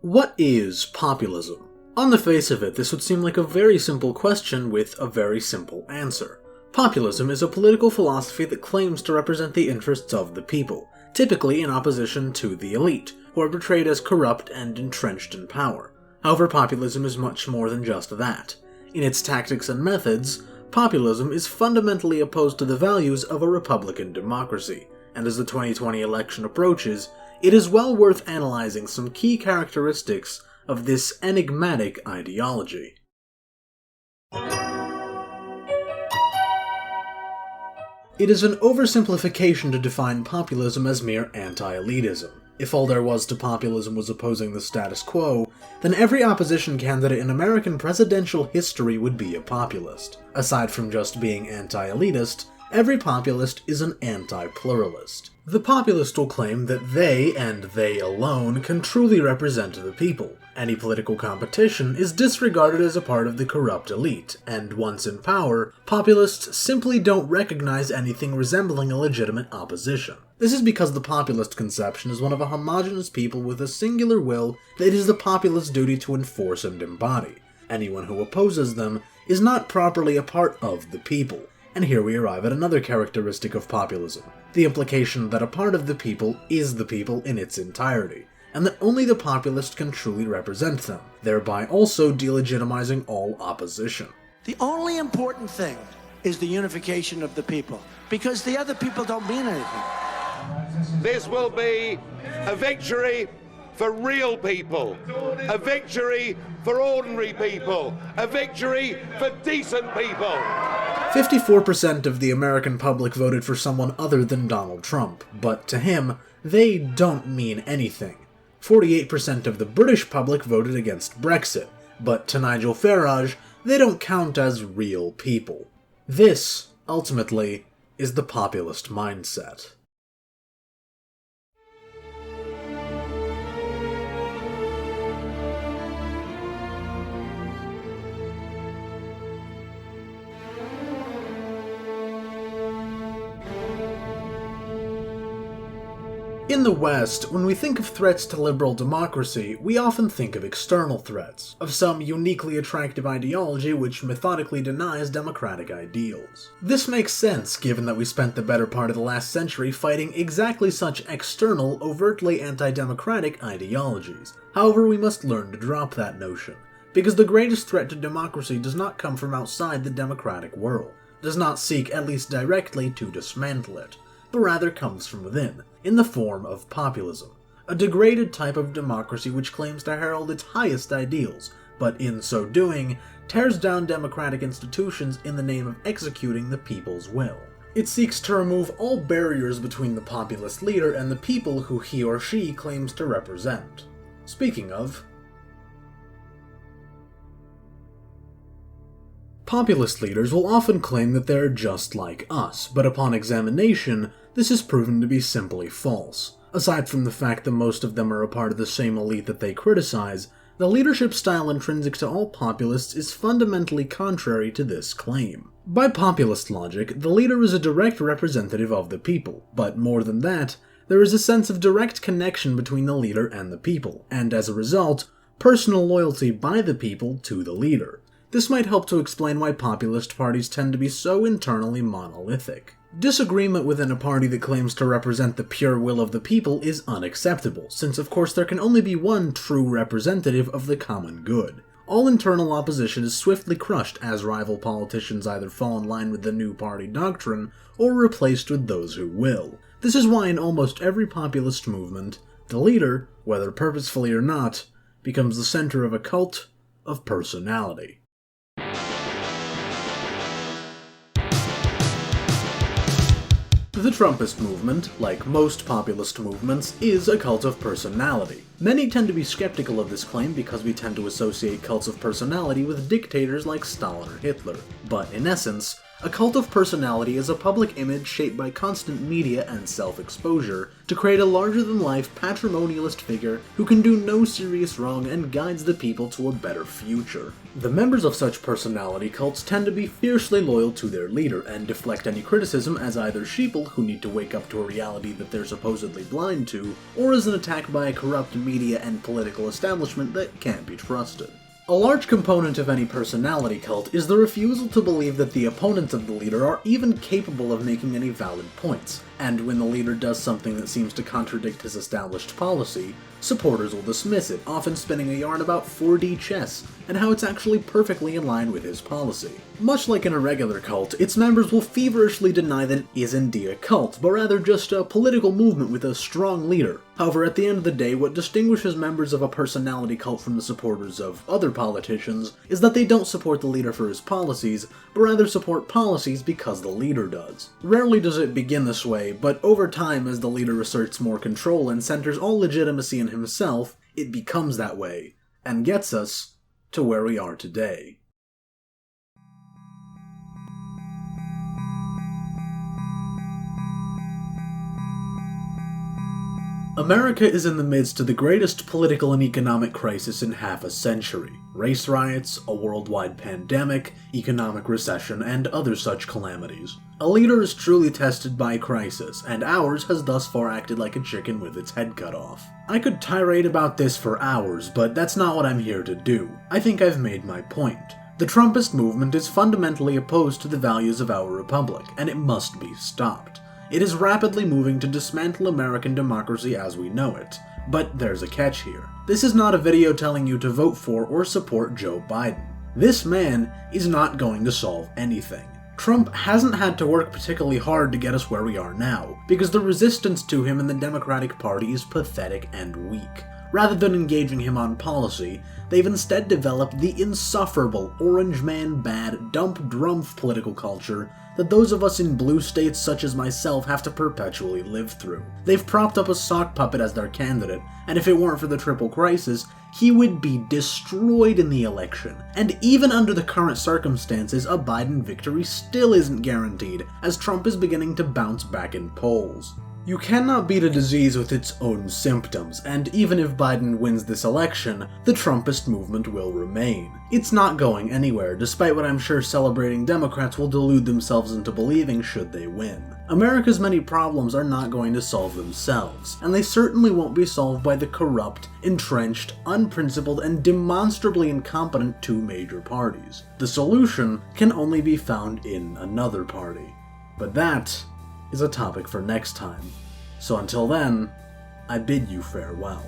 What is populism? On the face of it, this would seem like a very simple question with a very simple answer. Populism is a political philosophy that claims to represent the interests of the people, typically in opposition to the elite, who are portrayed as corrupt and entrenched in power. However, populism is much more than just that. In its tactics and methods, populism is fundamentally opposed to the values of a republican democracy, and as the 2020 election approaches, it is well worth analyzing some key characteristics of this enigmatic ideology. It is an oversimplification to define populism as mere anti-elitism. If all there was to populism was opposing the status quo, then every opposition candidate in American presidential history would be a populist. Aside from just being anti-elitist, every populist is an anti-pluralist. The populist will claim that they, and they alone, can truly represent the people. Any political competition is disregarded as a part of the corrupt elite, and once in power, populists simply don't recognize anything resembling a legitimate opposition. This is because the populist conception is one of a homogeneous people with a singular will that it is the populist's duty to enforce and embody. Anyone who opposes them is not properly a part of the people. And here we arrive at another characteristic of populism, the implication that a part of the people is the people in its entirety, and that only the populist can truly represent them, thereby also delegitimizing all opposition. The only important thing is the unification of the people, because the other people don't mean anything. This will be a victory for real people, a victory for ordinary people, a victory for decent people. 54% of the American public voted for someone other than Donald Trump, but to him, they don't mean anything. 48% of the British public voted against Brexit, but to Nigel Farage, they don't count as real people. This, ultimately, is the populist mindset. In the West, when we think of threats to liberal democracy, we often think of external threats, of some uniquely attractive ideology which methodically denies democratic ideals. This makes sense given that we spent the better part of the last century fighting exactly such external, overtly anti-democratic ideologies. However, we must learn to drop that notion, because the greatest threat to democracy does not come from outside the democratic world, does not seek, at least directly, to dismantle it, but rather comes from within, in the form of populism, a degraded type of democracy which claims to herald its highest ideals, but in so doing, tears down democratic institutions in the name of executing the people's will. It seeks to remove all barriers between the populist leader and the people who he or she claims to represent. Speaking of, populist leaders will often claim that they're just like us, but upon examination, this is proven to be simply false. Aside from the fact that most of them are a part of the same elite that they criticize, the leadership style intrinsic to all populists is fundamentally contrary to this claim. By populist logic, the leader is a direct representative of the people, but more than that, there is a sense of direct connection between the leader and the people, and as a result, personal loyalty by the people to the leader. This might help to explain why populist parties tend to be so internally monolithic. Disagreement within a party that claims to represent the pure will of the people is unacceptable, since of course there can only be one true representative of the common good. All internal opposition is swiftly crushed as rival politicians either fall in line with the new party doctrine or replaced with those who will. This is why in almost every populist movement, the leader, whether purposefully or not, becomes the center of a cult of personality. The Trumpist movement, like most populist movements, is a cult of personality. Many tend to be skeptical of this claim because we tend to associate cults of personality with dictators like Stalin or Hitler, but in essence, A cult of personality is a public image shaped by constant media and self-exposure to create a larger-than-life patrimonialist figure who can do no serious wrong and guides the people to a better future. The members of such personality cults tend to be fiercely loyal to their leader and deflect any criticism as either sheeple who need to wake up to a reality that they're supposedly blind to, or as an attack by a corrupt media and political establishment that can't be trusted. A large component of any personality cult is the refusal to believe that the opponents of the leader are even capable of making any valid points, and when the leader does something that seems to contradict his established policy, supporters will dismiss it, often spinning a yarn about 4D chess and how it's actually perfectly in line with his policy. Much like in a regular cult, its members will feverishly deny that it is indeed a cult, but rather just a political movement with a strong leader. However, at the end of the day, what distinguishes members of a personality cult from the supporters of other politicians is that they don't support the leader for his policies, but rather support policies because the leader does. Rarely does it begin this way, but over time, as the leader asserts more control and centers all legitimacy in himself, it becomes that way, and gets us to where we are today. America is in the midst of the greatest political and economic crisis in half a century. Race riots, a worldwide pandemic, economic recession, and other such calamities. A leader is truly tested by crisis, and ours has thus far acted like a chicken with its head cut off. I could tirade about this for hours, but that's not what I'm here to do. I think I've made my point. The Trumpist movement is fundamentally opposed to the values of our republic, and it must be stopped. It is rapidly moving to dismantle American democracy as we know it. But there's a catch here. This is not a video telling you to vote for or support Joe Biden. This man is not going to solve anything. Trump hasn't had to work particularly hard to get us where we are now, because the resistance to him in the Democratic Party is pathetic and weak. Rather than engaging him on policy, they've instead developed the insufferable orange man bad dump drumpf political culture that those of us in blue states such as myself have to perpetually live through. They've propped up a sock puppet as their candidate, and if it weren't for the triple crisis, he would be destroyed in the election. And even under the current circumstances, a Biden victory still isn't guaranteed, as Trump is beginning to bounce back in polls. You cannot beat a disease with its own symptoms, and even if Biden wins this election, the Trumpist movement will remain. It's not going anywhere, despite what I'm sure celebrating Democrats will delude themselves into believing should they win. America's many problems are not going to solve themselves, and they certainly won't be solved by the corrupt, entrenched, unprincipled, and demonstrably incompetent two major parties. The solution can only be found in another party. But that is a topic for next time. So until then, I bid you farewell.